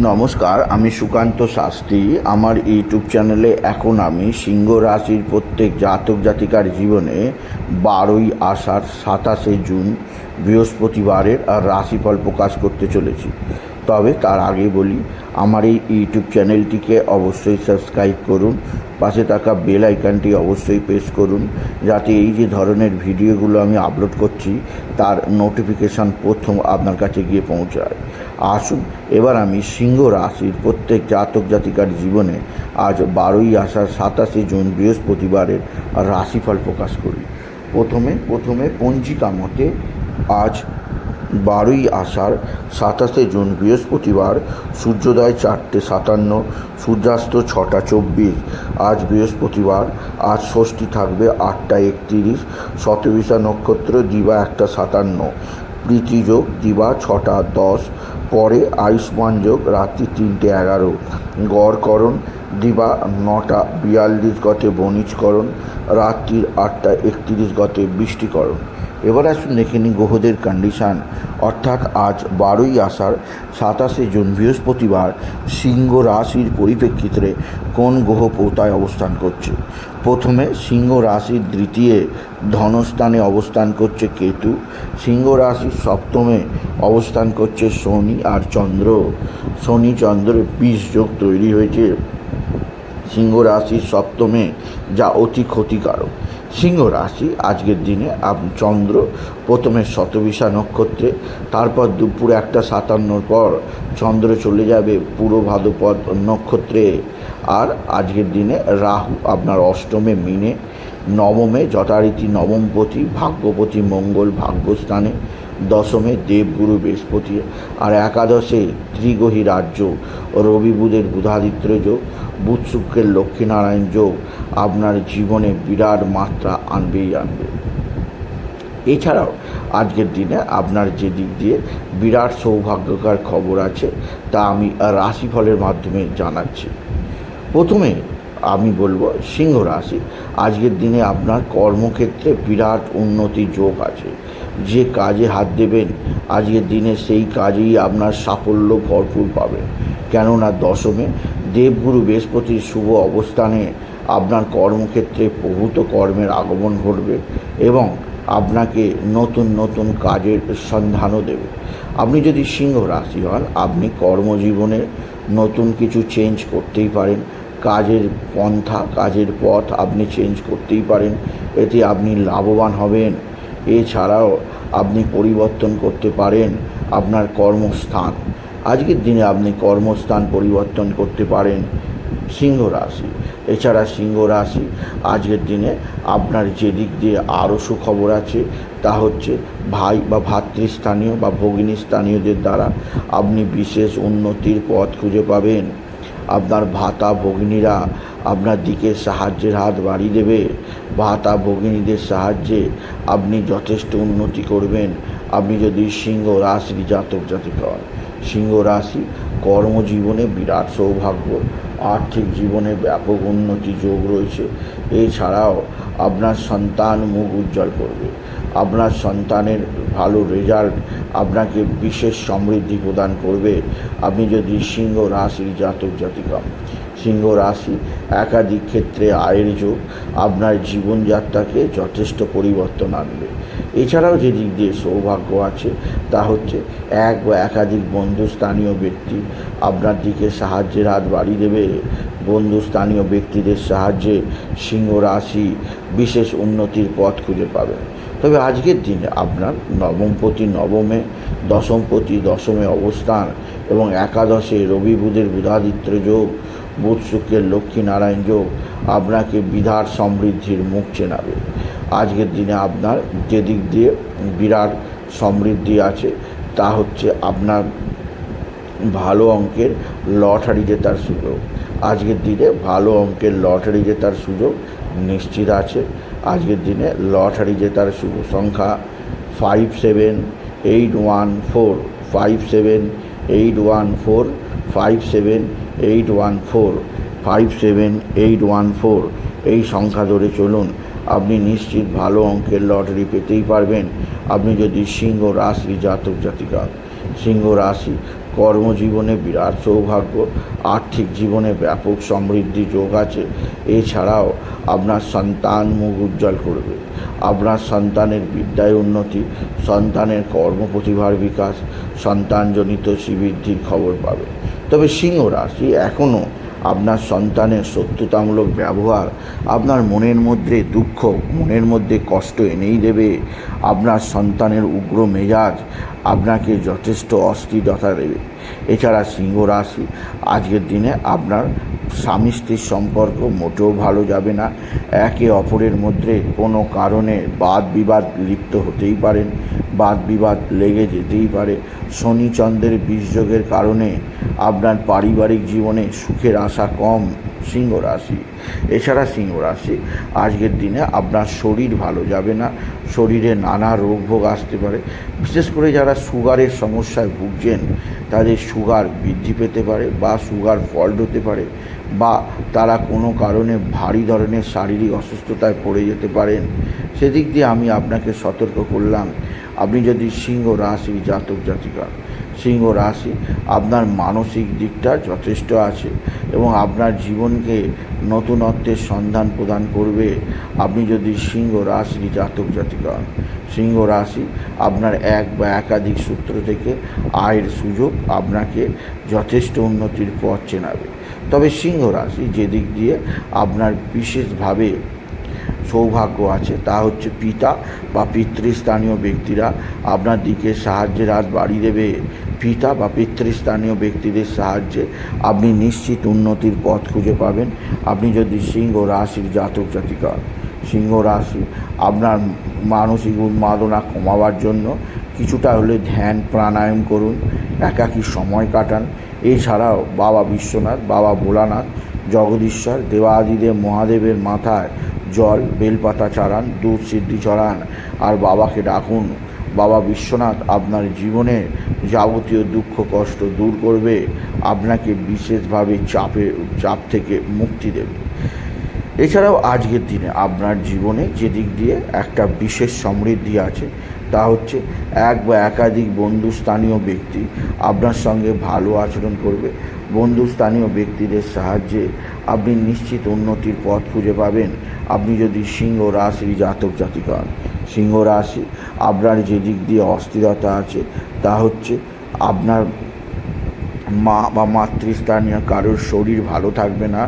নমস্কার, আমি সুকান্ত শাস্ত্রী। আমার ইউটিউব চ্যানেলে এখন আমি সিংহ রাশির প্রত্যেক জাতক জাতিকার জীবনে 12ই আষাঢ় 27শে জুন বৃহস্পতিবারের রাশিফল প্রকাশ করতে চলেছি। তবে তার আগে বলি, আমার এই ইউটিউব চ্যানেলটিকে অবশ্যই সাবস্ক্রাইব করুন, পাশে থাকা বেল আইকনটি অবশ্যই প্রেস করুন, যাতে এই যে ধরনের ভিডিওগুলো আমি আপলোড করছি তার নোটিফিকেশান প্রথম আপনার কাছে গিয়ে পৌঁছায়। আসুন এবার আমি সিংহ রাশির প্রত্যেক জাতক জাতিকার জীবনে আজ 12ই আষাঢ় 27শে জুন বৃহস্পতিবারের রাশিফল প্রকাশ করি। প্রথমে পঞ্জিকা মতে আজ 12ই আষাঢ় 27শে জুন বৃহস্পতিবার, সূর্যোদয় 4:57, সূর্যাস্ত 6:24। আজ বৃহস্পতিবার। আজ ষষ্ঠী থাকবে 8:31, শতবিশা নক্ষত্র দিবা 1:57, প্রীতিযোগ দিবা 6:10, পরে আয়ুষ্মান যোগ রাত্রি 3:11, গড়করণ দিবা 9:42 গতে বণিজকরণ, রাত্রির 8:31 গতে বৃষ্টিকরণ। এবার আসুন দেখে নিই গ্রহদের কন্ডিশান। অর্থাৎ আজ 12ই আষাঢ় 27শে জুন বৃহস্পতিবার সিংহ রাশির পরিপ্রেক্ষিতে কোন গ্রহ পোতায় অবস্থান করছে। প্রথমে সিংহ রাশির দ্বিতীয় ধনস্থানে অবস্থান করছে কেতু। সিংহ রাশির সপ্তমে অবস্থান করছে শনি আর চন্দ্র। শনি চন্দ্রের 20 যোগ তৈরি হয়েছে সিংহ রাশির সপ্তমে, যা অতি ক্ষতিকারক। সিংহ রাশি আজকের দিনে চন্দ্র প্রথমে শতবিশা নক্ষত্রে, তারপর দুপুর 1:57 পর চন্দ্র চলে যাবে পূর্ব ভাদ্রপদ নক্ষত্রে। আর আজকের দিনে রাহু আপনার অষ্টমে মিনে, নবমে যথারীতি নবমপতি ভাগ্যপতি মঙ্গল ভাগ্যস্থানে, দশমে দেবগুরু বৃহস্পতি, আর একাদশে ত্রিগ্রহী রাজ্য রবি বুধের বুধাদিত্য যোগ, বুধ শুক্রের লক্ষ্মীনারায়ণ যোগ আপনার জীবনে বিরাট মাত্রা আনবে। এছাড়াও আজকের দিনে আপনার যে দিক দিয়ে বিরাট সৌভাগ্যকর খবর আছে তা আমি রাশিফলের মাধ্যমে জানাচ্ছি। প্রথমে আমি বলবো, সিংহ রাশি আজকের দিনে আপনার কর্মক্ষেত্রে বিরাট উন্নতি যোগ আছে। যে কাজে হাত দেবেন আজকের দিনে সেই কাজেই আপনার সাফল্য ভরপুর পাবেন। কেননা দশমে দেবগুরু বৃহস্পতির শুভ অবস্থানে আপনার কর্মক্ষেত্রে প্রভূত কর্মের আগমন ঘটবে এবং আপনাকে নতুন নতুন কাজের সন্ধানও দেবে। আপনি যদি সিংহ রাশি হন, আপনি কর্মজীবনে নতুন কিছু চেঞ্জ করতেই পারেন। কাজের পন্থা, কাজের পথ আপনি চেঞ্জ করতেই পারেন, এতে আপনি লাভবান হবেন। এছাড়াও আপনি পরিবর্তন করতে পারেন আপনার কর্মস্থান। আজকের দিনে আপনি কর্মস্থান পরিবর্তন করতে পারেন সিংহ রাশি। এছাড়া সিংহ রাশি আজকের দিনে আপনার যে দিক দিয়ে আরও সুখবর আছে তা হচ্ছে ভাই বা ভাতৃস্থানীয় বা ভগিনী স্থানীয়দের দ্বারা আপনি বিশেষ উন্নতির পথ খুঁজে পাবেন। আপনার ভাতা ভগিনীরা আপনার দিকে সাহায্যের হাত বাড়িয়ে দেবে। ভাতা ভগিনীদের সাহায্যে আপনি যথেষ্ট উন্নতি করবেন। আপনি যদি সিংহ রাশির জাতক জাতিকা হন, সিংহ রাশি কর্মজীবনে বিরাট সৌভাগ্য, আর্থিক জীবনে ব্যাপক উন্নতি যোগ রয়েছে। এছাড়াও আপনার সন্তান মুখ উজ্জ্বল করবে। আপনার সন্তানের ভালো রেজাল্ট আপনাকে বিশেষ সমৃদ্ধি প্রদান করবে। আপনি যদি সিংহ রাশির জাতক জাতিকা, সিংহ রাশি একাধিক ক্ষেত্রে আয়ের যোগ আপনার জীবনযাত্রাকে যথেষ্ট পরিবর্তন আনবে। এছাড়াও যে দিক দিয়ে সৌভাগ্য আছে তা হচ্ছে এক বা একাধিক বন্ধুস্থানীয় ব্যক্তি আপনার দিকে সাহায্যের হাত বাড়িয়ে দেবে। বন্ধুস্থানীয় ব্যক্তিদের সাহায্যে সিংহ রাশি বিশেষ উন্নতির পথ খুঁজে পাবে। তবে আজকের দিনে আপনার নবমপতি নবমে, দশমপতি দশমে অবস্থান এবং একাদশে রবি বুধের বুধাদিত্য যোগ, বুধ শুক্রের লক্ষ্মীনারায়ণ যোগ আপনাকে বিরাট সমৃদ্ধির মুখ চেনাবে। আজকের দিনে আপনার যে দিক দিয়ে বিরাট সমৃদ্ধি আছে তা হচ্ছে আপনার ভালো অঙ্কের লটারি জেতার সুযোগ। আজকের দিনে ভালো অঙ্কের লটারি জেতার সুযোগ নিশ্চিত আছে। আজকের দিনে লটারি জেতার শুভ সংখ্যা 578145, 578145, 578145, 57814 এই সংখ্যা ধরে চলুন। আপনি নিশ্চিত ভালো অঙ্কের লটারি পেতেই পারবেন আপনি যদি সিংহ রাশি জাতক জাতিকা। সিংহ রাশি কর্মজীবনে বিরাট সৌভাগ্য, আর্থিক জীবনে ব্যাপক সমৃদ্ধি যোগ আছে। এছাড়াও আপনার সন্তান মুখ উজ্জ্বল করবে, আপনার সন্তানের বিদ্যায় উন্নতি, সন্তানের কর্মপ্রতিভার বিকাশ, সন্তানজনিত শ্রীবৃদ্ধির খবর পাবে। তবে সিংহ রাশি এখনও আপনার সন্তানের শত্রুতামূলক ব্যবহার আপনার মনের মধ্যে দুঃখ, মনের মধ্যে কষ্ট এনেই দেবে। আপনার সন্তানের উগ্র মেজাজ আপনাকে যথেষ্ট অস্থিরতা দেবে। এছাড়া সিংহ রাশি আজকের দিনে আপনার স্বামী স্ত্রীর সম্পর্ক মোটেও ভালো যাবে না। একে অপরের মধ্যে কোনো কারণে বাদ বিবাদ লিপ্ত হতেই পারেন, বাদ বিবাদ লেগে যেতেই পারে। শনি চন্দ্রের বিষযোগের কারণে আপনার পারিবারিক জীবনে সুখের আশা কম সিংহ রাশি। এছাড়া সিংহ রাশি আজকের দিনে আপনার শরীর ভালো যাবে না, শরীরে নানা রোগ ভোগ আসতে পারে। বিশেষ করে যারা সুগারের সমস্যায় ভুগছেন তাদের সুগার বৃদ্ধি পেতে পারে বা সুগার ফল্ট হতে পারে, বা তারা কোনো কারণে ভারী ধরনের শারীরিক অসুস্থতায় পড়ে যেতে পারেন। সেদিক দিয়ে আমি আপনাকে সতর্ক করলাম। আপনি যদি সিংহ রাশির জাতক জাতিকা, সিংহ রাশি আপনার মানসিক দিকটা যথেষ্ট আছে এবং আপনার জীবনকে নতুনত্বের সন্ধান প্রদান করবে। আপনি যদি সিংহ রাশির জাতক জাতিকা, সিংহ রাশি আপনার এক বা একাধিক সূত্র থেকে আয়ের সুযোগ আপনাকে যথেষ্ট উন্নতির পথ চেনাবে। তবে সিংহ রাশি যেদিক দিয়ে আপনার বিশেষভাবে সৌভাগ্য আছে তা হচ্ছে পিতা বা পিতৃস্থানীয় ব্যক্তিরা আপনার দিকে সাহায্যের হাত বাড়িয়ে দেবে। পিতা বা পিতৃস্থানীয় ব্যক্তিদের সাহায্যে আপনি নিশ্চিত উন্নতির পথ খুঁজে পাবেন। আপনি যদি সিংহ রাশির জাতক জাতিকা, সিংহ রাশি আপনার মানসিক উন্মাদনা কমাবার জন্য কিছুটা হলে ধ্যান প্রাণায়াম করুন, একাকী সময় কাটান। এছাড়াও বাবা বিশ্বনাথ, বাবা ভোলানাথ, জগদীশ্বর, দেবাদিদেব মহাদেবের মাথায় জল বেলপাতা চড়ান, দুধ সিদ্ধি চড়ান আর বাবাকে ডাকুন। বাবা বিশ্বনাথ আপনার জীবনের যাবতীয় দুঃখ কষ্ট দূর করবে, আপনাকে বিশেষভাবে চাপ থেকে মুক্তি দেবে। এছাড়াও আজকের দিনে আপনার জীবনে যে দিক দিয়ে একটা বিশেষ সমৃদ্ধি আছে তা হচ্ছে এক বা একাধিক বন্ধুস্থানীয় ব্যক্তি আপনার সঙ্গে ভালো আচরণ করবে। বন্ধুস্থানীয় ব্যক্তিদের সাহায্যে আপনি নিশ্চিত উন্নতির পথ খুঁজে পাবেন। আপনি যদি সিংহ রাশির জাতক জাতিকা হন, সিংহ রাশি আপনার যে দিক দিয়ে অস্থিরতা আছে তা হচ্ছে আপনার মা বা মাতৃস্থানীয় কারোর শরীর ভালো থাকবে না।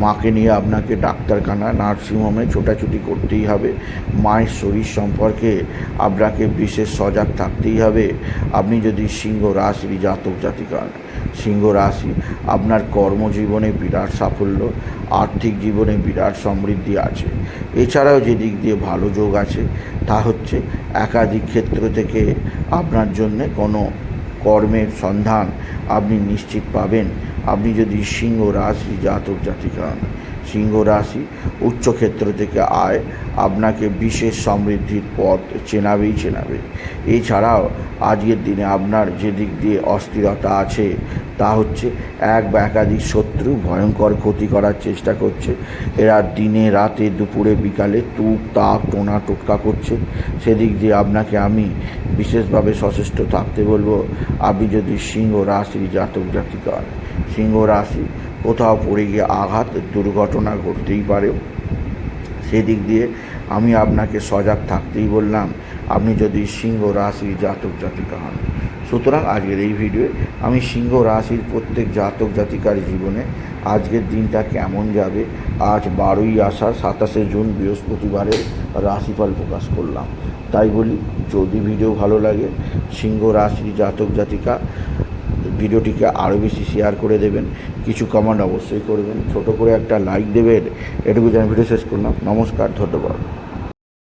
মাকে নিয়ে আপনাকে ডাক্তারখানা, নার্সিংহোমে ছোটাছুটি করতেই হবে। মায়ের শরীর সম্পর্কে আপনাকে বিশেষ সজাগ থাকতেই হবে। আপনি যদি সিংহ রাশির জাতক জাতিকা হন, সিংহ রাশি আপনার কর্মজীবনে বিরাট সাফল্য, আর্থিক জীবনে বিরাট সমৃদ্ধি আছে। এছাড়াও যে দিক দিয়ে ভালো যোগ আছে তা হচ্ছে একাধিক ক্ষেত্র থেকে আপনার জন্যে কোনো কর্মের সন্ধান আপনি নিশ্চিত পাবেন। আপনি যদি সিংহ রাশি জাতক জাতিকা হন, সিংহ রাশি উচ্চক্ষেত্র থেকে আয় আপনাকে বিশেষ সমৃদ্ধির পথ চেনাবে। এছাড়াও আজকের দিনে আপনার যে দিক দিয়ে অস্থিরতা আছে তা হচ্ছে এক বা একাধিক শত্রু ভয়ঙ্কর ক্ষতি করার চেষ্টা করছে। এরা দিনে রাতে দুপুরে বিকালে তুক তাক টোনা টোটকা করছে। সেদিক দিয়ে আপনাকে আমি বিশেষভাবে সচেষ্ট থাকতে বলবো। আপনি যদি সিংহ রাশির জাতক জাতিকা হন, সিংহ রাশি কোথাও পড়ে গিয়ে আঘাত দুর্ঘটনা ঘটতেই পারে, সেদিক দিয়ে আমি আপনাকে সজাগ থাকতেই বললাম। আপনি যদি সিংহ রাশির জাতক জাতিকা হন। সুতরাং আজকের এই ভিডিওয়ে আমি সিংহ রাশির প্রত্যেক জাতক জাতিকার জীবনে আজকের দিনটা কেমন যাবে, আজ 12ই আষাঢ় 27শে জুন বৃহস্পতিবারের রাশিফল প্রকাশ করলাম। তাই বলি, যদি ভিডিও ভালো লাগে সিংহ রাশির জাতক জাতিকা ভিডিওটিকে আরও বেশি শেয়ার করে দেবেন, কিছু কমেন্ট অবশ্যই করবেন, ছোট করে একটা লাইক দেবেন। এটুকু জানি ভিডিও শেষ করলাম। নমস্কার, ধন্যবাদ।